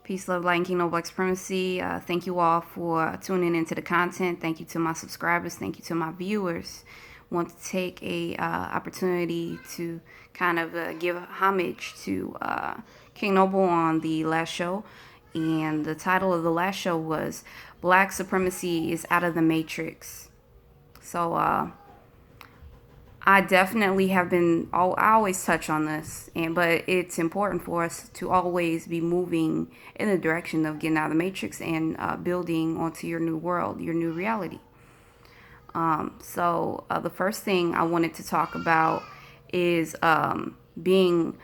Peace, love, light, and kingdom, black supremacy. Thank you all for tuning into the content. Thank you to my subscribers. Thank you to my viewers. Want to take a opportunity to kind of give homage to King Noble on the last show, and the title of the last show was "Black Supremacy is Out of the Matrix." So I definitely have been. I always touch on this, but it's important for us to always be moving in the direction of getting out of the matrix and building onto your new world, your new reality. So the first thing I wanted to talk about is being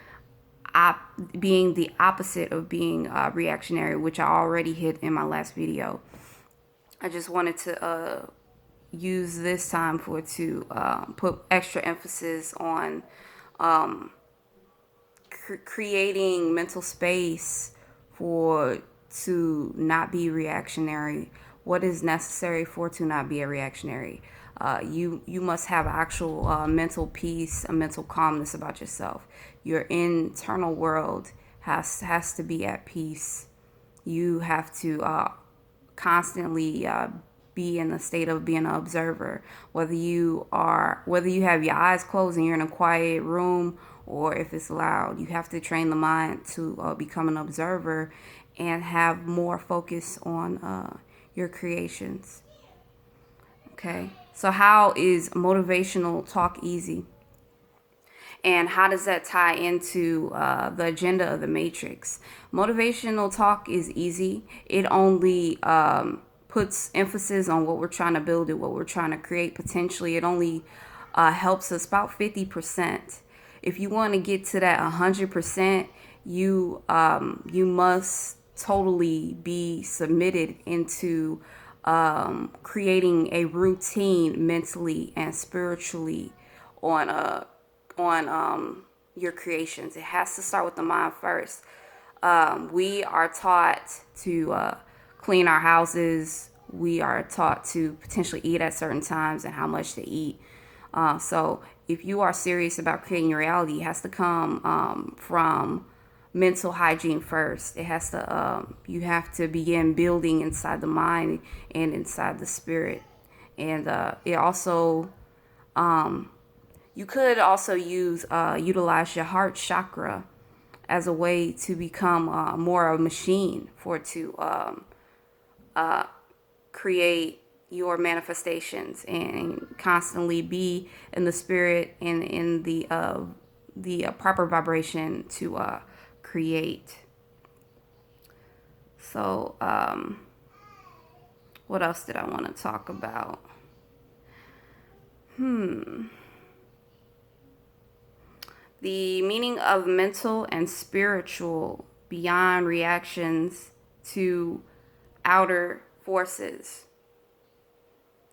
being the opposite of being reactionary, which I already hit in my last video. I just wanted to use this time to put extra emphasis on creating mental space to not be reactionary. What is necessary to not be a reactionary? You must have actual mental peace, a mental calmness about yourself. Your internal world has to be at peace. You have to constantly be in a state of being an observer, whether you have your eyes closed and you're in a quiet room, or if it's loud. You have to train the mind to become an observer and have more focus on your creations. Okay, so how is motivational talk easy, and how does that tie into the agenda of the Matrix? Motivational talk is easy. It only puts emphasis on what we're trying to build and what we're trying to create. Potentially, it only helps us about 50%. If you want to get to that 100%, you must totally be submitted into creating a routine mentally and spiritually on your creations. It has to start with the mind first. We are taught to clean our houses. We are taught to potentially eat at certain times and how much to eat. So if you are serious about creating your reality, it has to come from mental hygiene first. It has to you have to begin building inside the mind and inside the spirit. And it also you could also utilize your heart chakra as a way to become more of a machine to create your manifestations and constantly be in the spirit and in the proper vibration to create. So what else did I want to talk about? The meaning of mental and spiritual beyond reactions to outer forces.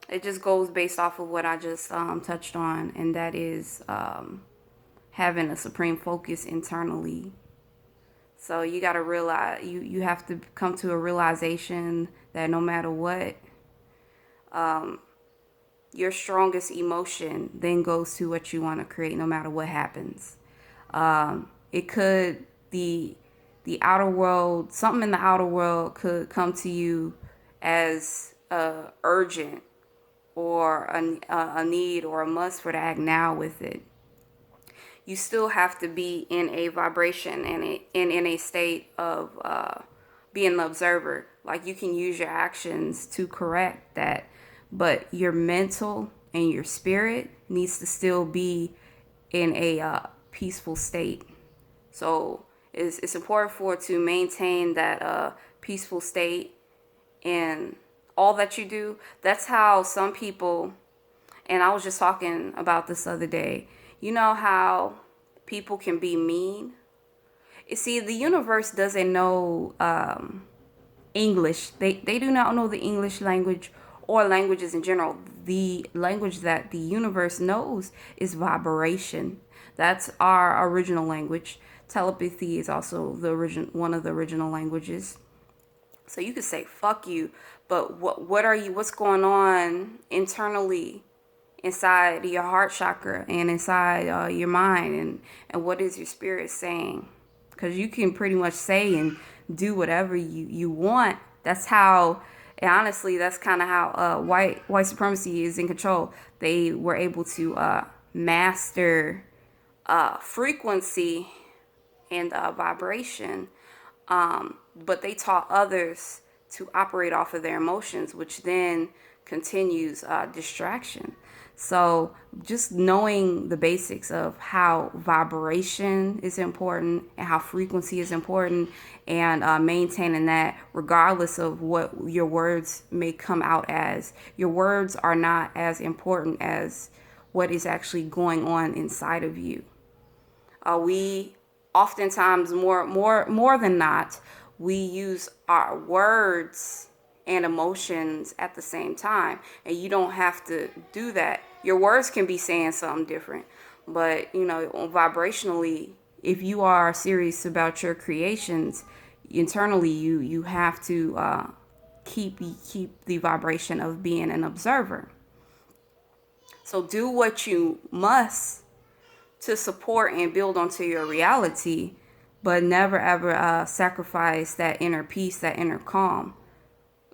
It just goes based off of what I just touched on, and that is having a supreme focus internally. So you got to realize, you have to come to a realization that no matter what, your strongest emotion then goes to what you want to create, no matter what happens. It could, the outer world, something in the outer world could come to you as urgent or a need or a must for to act now with it. You still have to be in a vibration and in a state of being an observer. Like, you can use your actions to correct that, but your mental and your spirit needs to still be in a peaceful state. So it's important for it to maintain that peaceful state in all that you do. That's how some people, and I was just talking about this the other day, you know how people can be mean? You see, the universe doesn't know English. They do not know the English language or languages in general. The language that the universe knows is vibration. That's our original language. Telepathy is also one of the original languages. So you could say fuck you, but what's going on internally inside your heart chakra and inside your mind, and what is your spirit saying? Because you can pretty much say and do whatever you want. That's how, and honestly, that's kind of how white supremacy is in control. They were able to master frequency and vibration, but they taught others to operate off of their emotions, which then continues distraction. So just knowing the basics of how vibration is important and how frequency is important, and maintaining that regardless of what your words may come out as. Your words are not as important as what is actually going on inside of you. We oftentimes, more than not, we use our words and emotions at the same time, and you don't have to do that. Your words can be saying something different, but vibrationally, if you are serious about your creations internally, you have to keep the vibration of being an observer. So do what you must to support and build onto your reality, but never ever sacrifice that inner peace, that inner calm.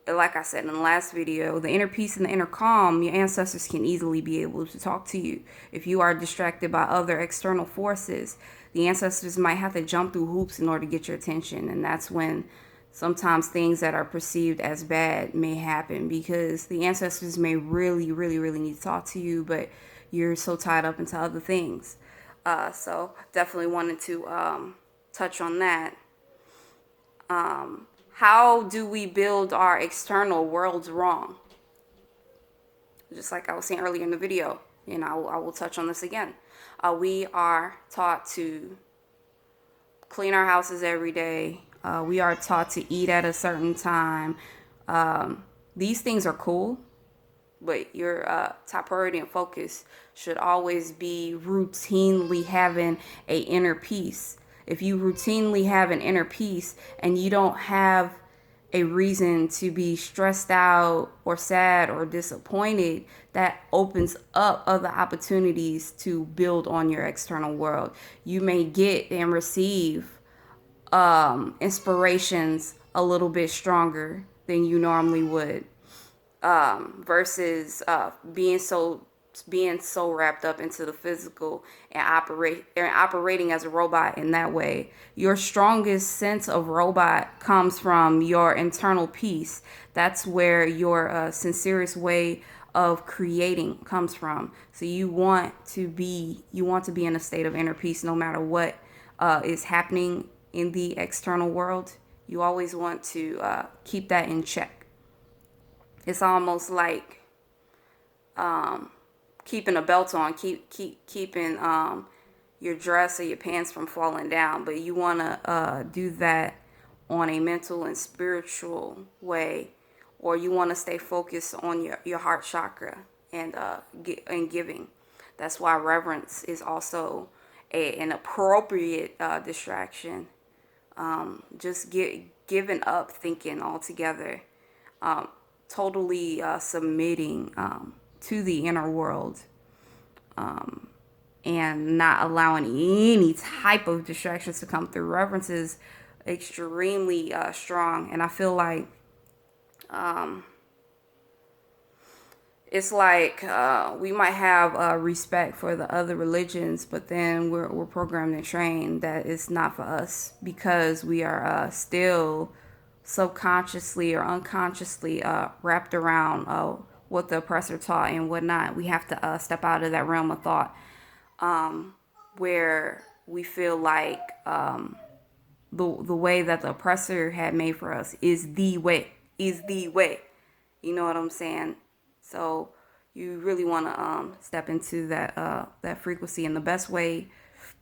Like I said in the last video, the inner peace and the inner calm, your ancestors can easily be able to talk to you. If you are distracted by other external forces, the ancestors might have to jump through hoops in order to get your attention. And that's when sometimes things that are perceived as bad may happen, because the ancestors may really, really, really need to talk to you, but you're so tied up into other things. So definitely wanted to touch on that. How do we build our external worlds wrong? Just like I was saying earlier in the video, and I will touch on this again. We are taught to clean our houses every day. We are taught to eat at a certain time. These things are cool, but your top priority and focus should always be routinely having a inner peace. If you routinely have an inner peace and you don't have a reason to be stressed out or sad or disappointed, that opens up other opportunities to build on your external world. You may get and receive inspirations a little bit stronger than you normally would, versus being so wrapped up into the physical and operating as a robot in that way. Your strongest sense of robot comes from your internal peace. That's where your sincerest way of creating comes from. So you want to be in a state of inner peace no matter what is happening in the external world. You always want to keep that in check. It's almost like keeping a belt on, keeping your dress or your pants from falling down, but you want to do that on a mental and spiritual way, or you want to stay focused on your heart chakra and giving. That's why reverence is also an appropriate distraction. Just giving up thinking altogether, totally submitting to the inner world, and not allowing any type of distractions to come through. Reverence is extremely strong, and I feel like it's like we might have respect for the other religions, but then we're programmed and trained that it's not for us, because we are still subconsciously or unconsciously wrapped around what the oppressor taught and whatnot. We have to step out of that realm of thought, where we feel like the way that the oppressor had made for us is the way. You know what I'm saying? So you really want to step into that frequency, and the best way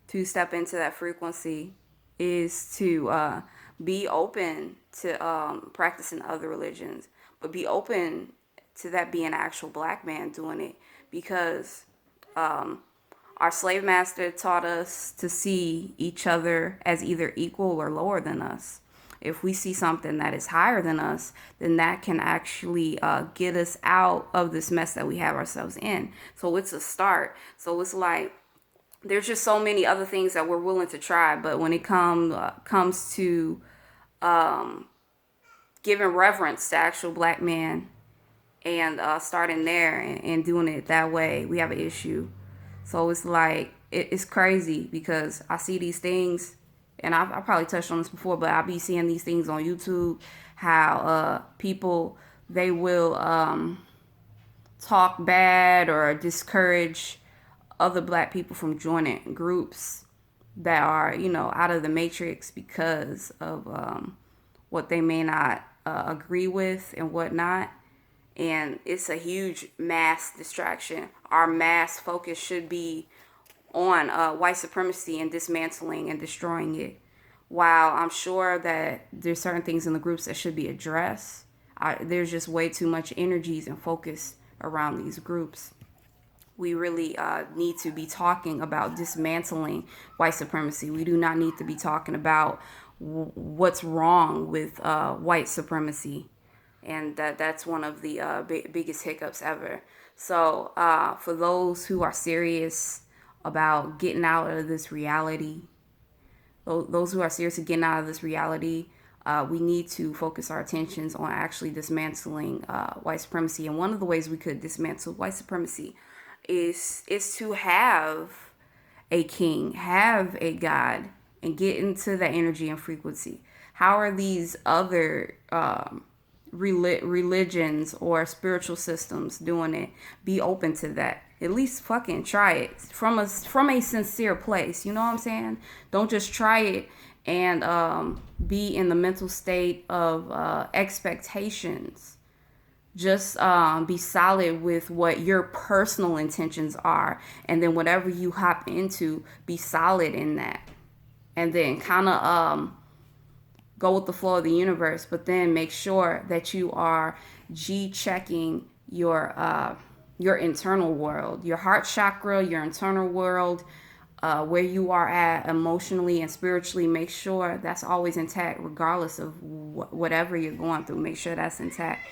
to step into that frequency is to be open to practicing other religions, but be open to that being an actual black man doing it, because our slave master taught us to see each other as either equal or lower than us. If we see something that is higher than us, then that can actually get us out of this mess that we have ourselves in. So it's a start. So it's like there's just so many other things that we're willing to try, but when it comes to giving reverence to actual black men and starting there and doing it that way, we have an issue. So it's like it's crazy because I see these things, and I probably touched on this before, but I be seeing these things on YouTube. How people, they will talk bad or discourage other black people from joining groups that are, out of the matrix because of what they may not agree with and whatnot. And it's a huge mass distraction. Our mass focus should be on white supremacy and dismantling and destroying it. While I'm sure that there's certain things in the groups that should be addressed, there's just way too much energies and focus around these groups. We really need to be talking about dismantling white supremacy. We do not need to be talking about what's wrong with white supremacy. And that's one of the biggest hiccups ever. So for those who are serious about getting out of this reality, those who are serious about getting out of this reality, we need to focus our attentions on actually dismantling white supremacy. And one of the ways we could dismantle white supremacy is to have a king, have a god, and get into that energy and frequency. How are these other religions or spiritual systems doing it? Be open to that. At least fucking try it from a sincere place. You know what I'm saying? Don't just try it and be in the mental state of expectations. Just be solid with what your personal intentions are, and then whatever you hop into, be solid in that, and then kind of go with the flow of the universe. But then make sure that you are checking your internal world, your heart chakra, your internal world, where you are at emotionally and spiritually. Make sure that's always intact, regardless of whatever you're going through. Make sure that's intact.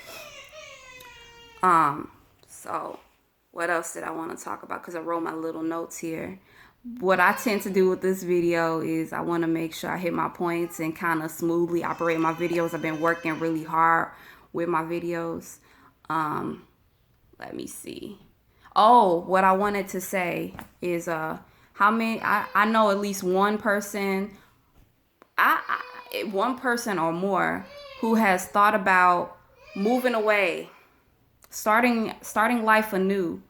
So what else did I want to talk about? Because I wrote my little notes here. What I tend to do with this video is I want to make sure I hit my points and kind of smoothly operate my videos. I've been working really hard with my videos. Let me see. Oh, what I wanted to say is how many, I know at least one person, one person or more who has thought about moving away, starting life anew.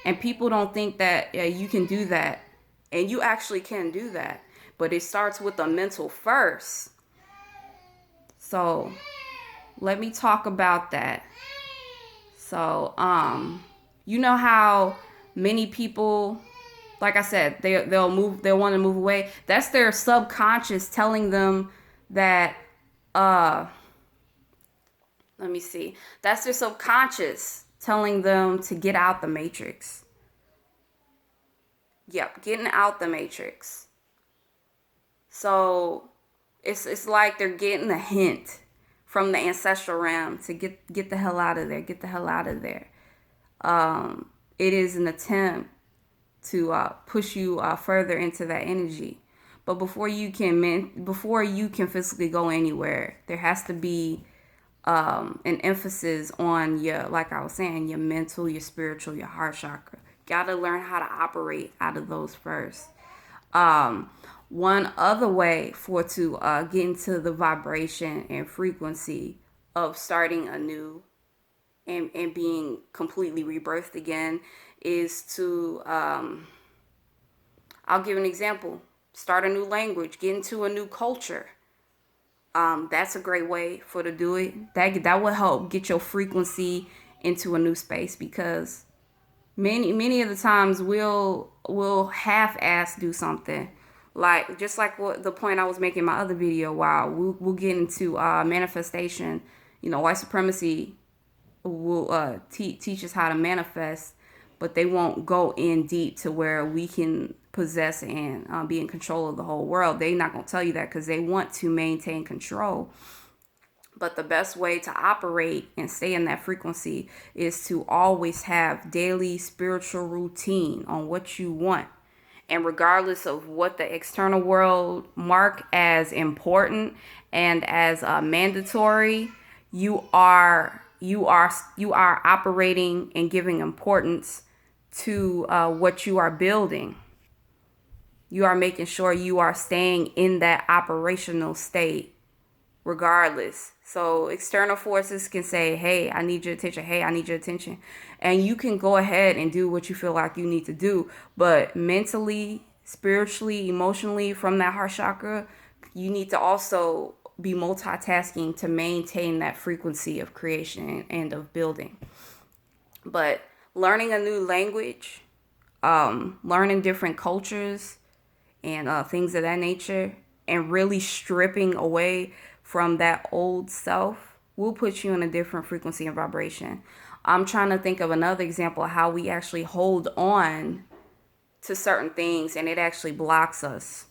And people don't think that you can do that. And you actually can do that. But it starts with the mental first. So let me talk about that. So you know how many people, like I said, they'll want to move away. That's their subconscious telling them that let me see. That's their subconscious telling them to get out the matrix. Yep, getting out the matrix. So it's like they're getting a hint from the ancestral realm to get the hell out of there. Get the hell out of there. It is an attempt to push you further into that energy. But before you can physically go anywhere, there has to be an emphasis on your, like I was saying, your mental, your spiritual, your heart chakra. Gotta learn how to operate out of those first. One other way to get into the vibration and frequency of starting anew and being completely rebirthed again is to, I'll give an example. Start a new language, get into a new culture. That's a great way to do it. That will help get your frequency into a new space, because many of the times we'll half-ass do something, just like what the point I was making in my other video. While we'll get into manifestation, white supremacy will teach us how to manifest, but they won't go in deep to where we can possess and be in control of the whole world. They're not going to tell you that because they want to maintain control. But the best way to operate and stay in that frequency is to always have daily spiritual routine on what you want. And regardless of what the external world mark as important and as mandatory, you are operating and giving importance to what you are building. You are making sure you are staying in that operational state regardless. So external forces can say, hey, I need your attention. Hey, I need your attention. And you can go ahead and do what you feel like you need to do. But mentally, spiritually, emotionally, from that heart chakra, you need to also be multitasking to maintain that frequency of creation and of building. But learning a new language, learning different cultures, and things of that nature, and really stripping away from that old self will put you in a different frequency and vibration. I'm trying to think of another example of how we actually hold on to certain things and it actually blocks us.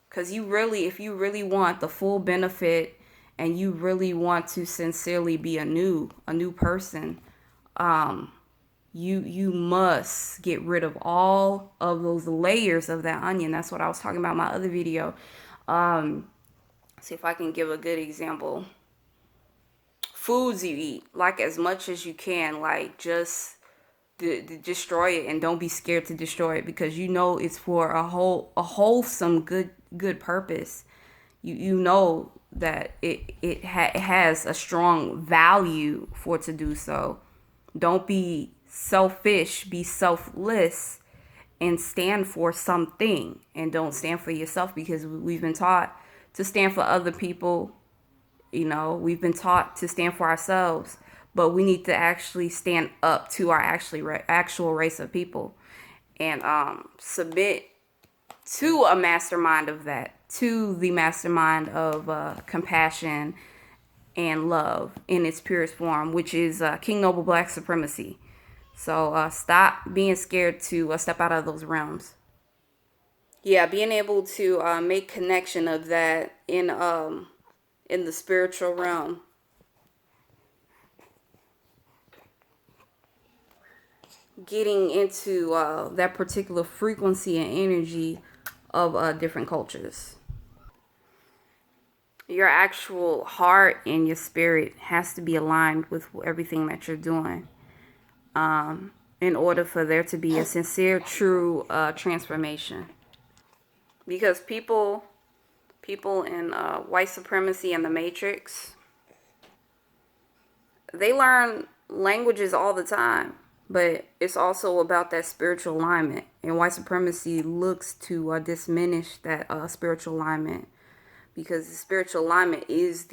Because if you really want the full benefit and you really want to sincerely be a new person, you must get rid of all of those layers of that onion. That's what I was talking about in my other video. See if I can give a good example. Foods you eat, like as much as you can, like just destroy it, and don't be scared to destroy it, because you know it's for a wholesome good purpose. You know that it has a strong value for it to do so. Don't be selfish, be selfless, and stand for something, and don't stand for yourself, because we've been taught to stand for other people. We've been taught to stand for ourselves, but we need to actually stand up to our actual race of people, and submit to a mastermind of that, to the mastermind of compassion and love in its purest form, which is King Noble Black Supremacy. So stop being scared to step out of those realms. Yeah, being able to make connection of that in the spiritual realm. Getting into that particular frequency and energy of different cultures. Your actual heart and your spirit has to be aligned with everything that you're doing, in order for there to be a sincere, true transformation. Because people in white supremacy and the matrix, they learn languages all the time, but it's also about that spiritual alignment. And white supremacy looks to diminish that spiritual alignment, because the spiritual alignment is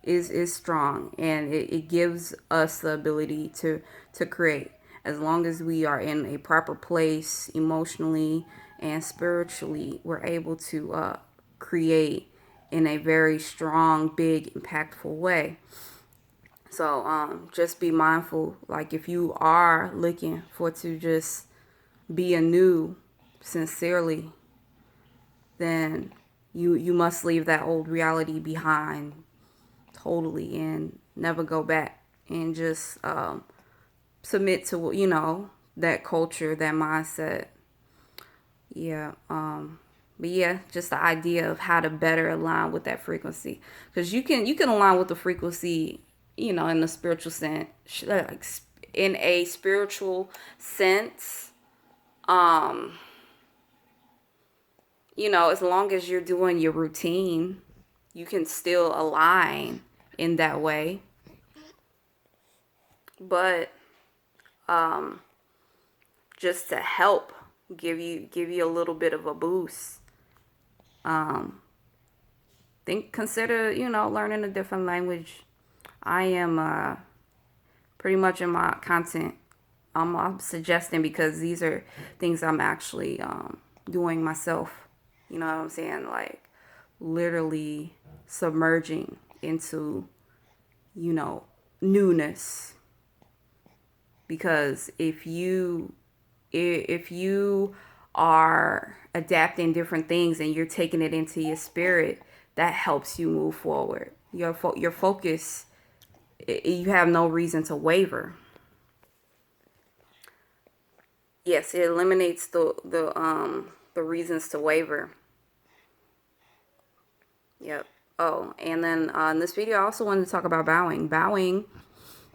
is strong, and it gives us the ability to create, as long as we are in a proper place emotionally and spiritually. We're able to create in a very strong, big, impactful way. So just be mindful, like if you are looking for to just be anew sincerely, then you must leave that old reality behind totally, and never go back, and just submit to that culture, that mindset. Yeah. But yeah, just the idea of how to better align with that frequency, because you can align with the frequency, in the spiritual sense, like in a spiritual sense. As long as you're doing your routine, you can still align in that way. But just to help give you a little bit of a boost, consider learning a different language. I am pretty much in my content, I'm suggesting, because these are things I'm actually doing myself. You know what I'm saying? Like literally submerging into newness. Because if you are adapting different things and you're taking it into your spirit, that helps you move forward. Your focus, you have no reason to waver. Yes, it eliminates the reasons to waver. Yep. Oh, and then in this video, I also wanted to talk about bowing. Bowing,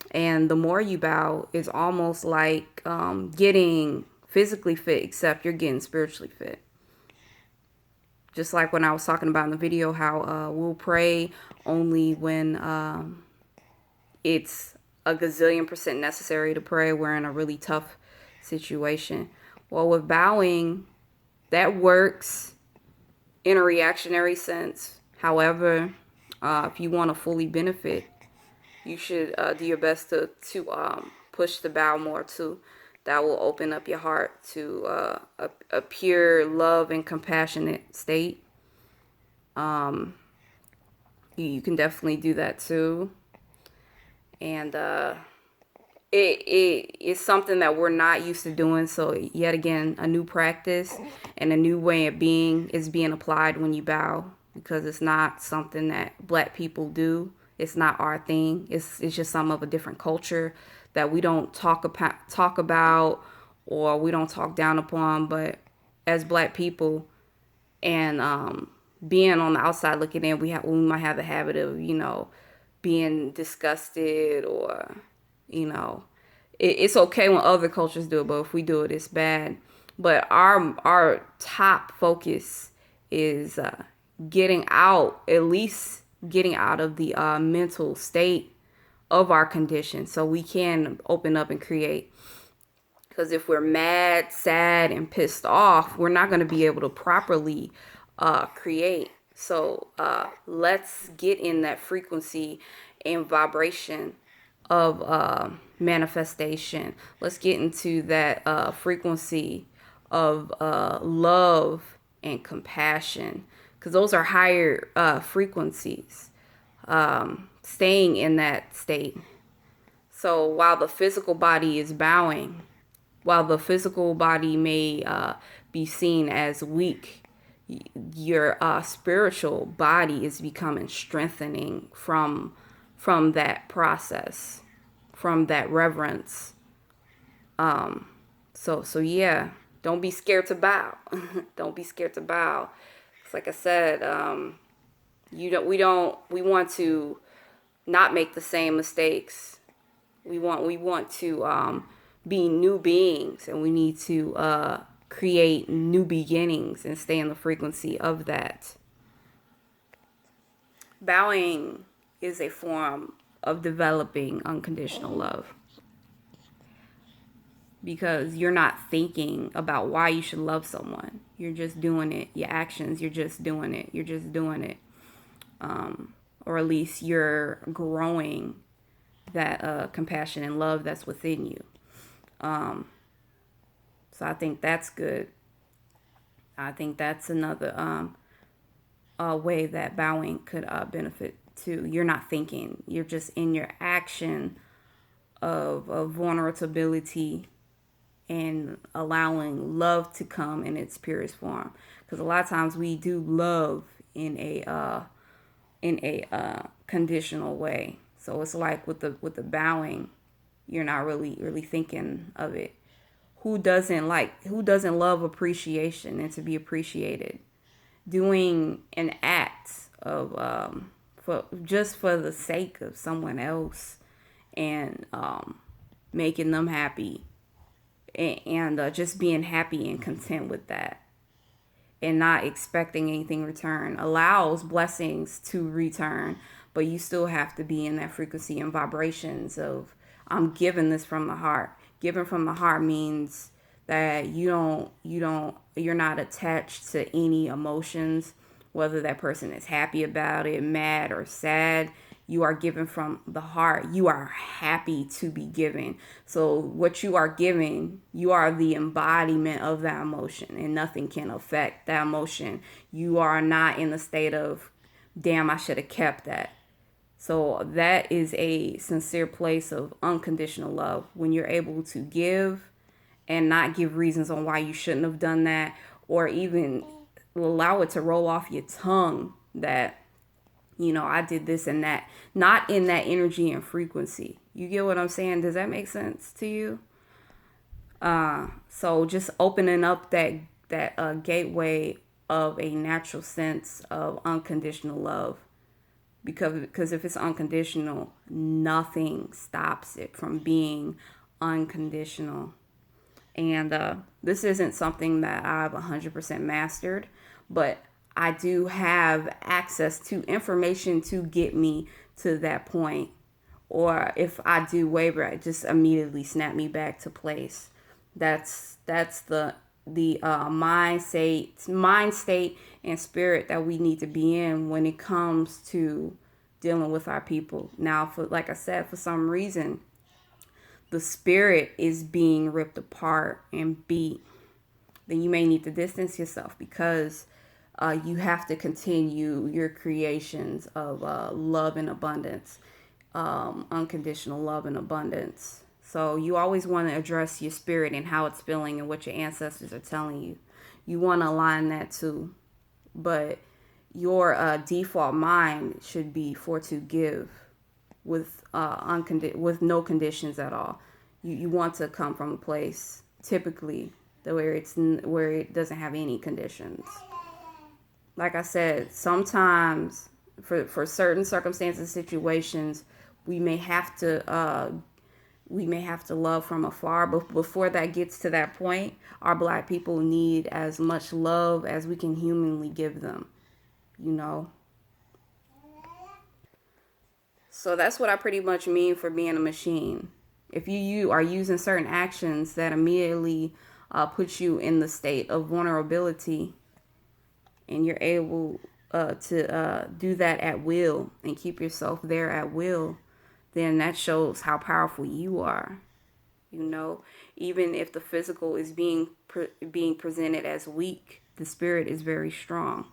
and the more you bow, is almost like getting physically fit, except you're getting spiritually fit. Just like when I was talking about in the video, how we'll pray only when it's a gazillion percent necessary to pray. We're in a really tough situation. Well, with bowing, that works in a reactionary sense. However, if you want to fully benefit, you should do your best to push the bow more too. That will open up your heart to a pure love and compassionate state. You can definitely do that too. And it is something that we're not used to doing. So yet again, a new practice and a new way of being is being applied when you bow, because it's not something that Black people do. It's not our thing. It's just some of a different culture that we don't talk about, or we don't talk down upon. But as Black people, and being on the outside looking in, we might have the habit of, being disgusted, or it's okay when other cultures do it, but if we do it, it's bad. But our top focus is at least getting out of the mental state of our condition, so we can open up and create. Because if we're mad, sad, and pissed off, we're not going to be able to properly create. So let's get in that frequency and vibration of manifestation. Let's get into that frequency of love and compassion, because those are higher frequencies. Staying in that state. So while the physical body is bowing, while the physical body may be seen as weak, your spiritual body is becoming strengthening from that process, from that reverence. So yeah, don't be scared to bow. Don't be scared to bow. It's like I said, we want to not make the same mistakes. We want to be new beings, and we need to create new beginnings and stay in the frequency of that. Bowing is a form of developing unconditional love, because you're not thinking about why you should love someone. You're just doing it. Your actions, you're just doing it. You're just doing it. Or at least you're growing that compassion and love that's within you. So I think that's good. I think that's another way that bowing could benefit too. You're not thinking. You're just in your action of vulnerability and allowing love to come in its purest form. Because a lot of times we do love in a conditional way. So it's like with the bowing, you're not really thinking of it. Who doesn't love appreciation and to be appreciated? Doing an act of for the sake of someone else, and making them happy, and just being happy and content with that, and not expecting anything in return, allows blessings to return. But you still have to be in that frequency and vibrations of, I'm giving this from the heart. Giving from the heart means that you're not attached to any emotions, whether that person is happy about it, mad, or sad. You are giving from the heart. You are happy to be giving. So what you are giving, you are the embodiment of that emotion, and nothing can affect that emotion. You are not in the state of, damn, I should have kept that. So that is a sincere place of unconditional love, when you're able to give and not give reasons on why you shouldn't have done that, or even allow it to roll off your tongue that, I did this and that. Not in that energy and frequency. You get what I'm saying? Does that make sense to you? So just opening up that gateway of a natural sense of unconditional love, because if it's unconditional, nothing stops it from being unconditional. And this isn't something that I've 100% mastered, but I do have access to information to get me to that point. Or if I do waver, it just immediately snap me back to place. That's the mind state and spirit that we need to be in when it comes to dealing with our people. Now, for like I said, for some reason, the spirit is being ripped apart and beat, then you may need to distance yourself, because you have to continue your creations of love and abundance, unconditional love and abundance. So you always want to address your spirit and how it's feeling and what your ancestors are telling you. You want to align that too. But your default mind should be for to give with with no conditions at all. You want to come from a place typically where it doesn't have any conditions. Like I said, sometimes for certain circumstances, situations, we may have to love from afar, but before that gets to that point, our Black people need as much love as we can humanly give them, you know. So that's what I pretty much mean for being a machine. If you are using certain actions that immediately put you in the state of vulnerability, and you're able to do that at will and keep yourself there at will, then that shows how powerful you are. You know, even if the physical is being presented as weak, the spirit is very strong.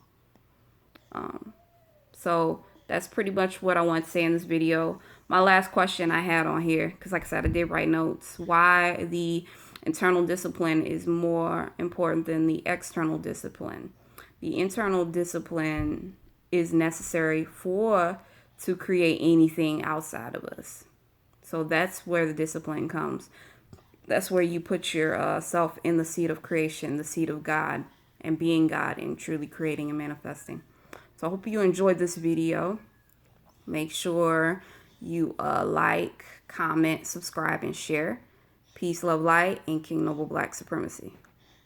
So that's pretty much what I want to say in this video. My last question I had on here, because like I said, I did write notes. Why the internal discipline is more important than the external discipline. The internal discipline is necessary to create anything outside of us. So that's where the discipline comes. That's where you put yourself in the seat of creation, the seat of God, and being God and truly creating and manifesting. So I hope you enjoyed this video. Make sure you like, comment, subscribe, and share. Peace, love, light, and King Noble Black Supremacy.